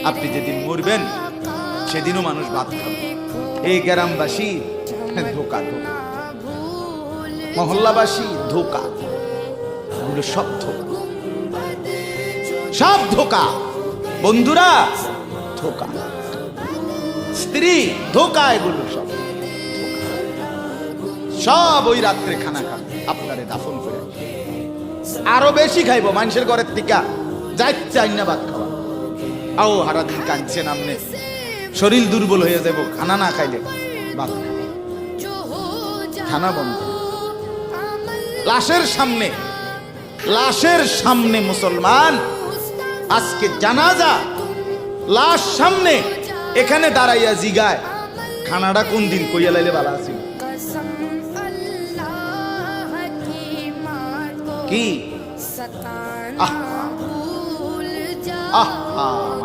আপনি যেদিন মরবেন সেদিনও মানুষ ভাত খাবে। এই গ্রামবাসী ধোকা, ধোকা, মহল্লাবাসী ধোকা, এগুলো সব ধোকা, সব ধোকা। বন্ধুরা ধোকা, স্ত্রী ধোকা, এগুলো সব সব ওই রাত্রে খানা খাবে, আপনারে দাফন করে আরো বেশি খাইব মানুষের ঘরের থেকে, যাই চাই না ভাত খাওয়া। আও হারা দিন কাঁদছে নামনে, শরীর দুর্বল হয়ে যাব খানা না খাইলে। ভাত খানা বন্ধ। লাশের সামনে, লাশের সামনে মুসলমান আজকে জানাজা, লাশ সামনে, এখানে দাঁড়াইয়া জিগায় খানাটা কোন দিন কইয়া লাইলে ভালো আছে কি? আহ আহ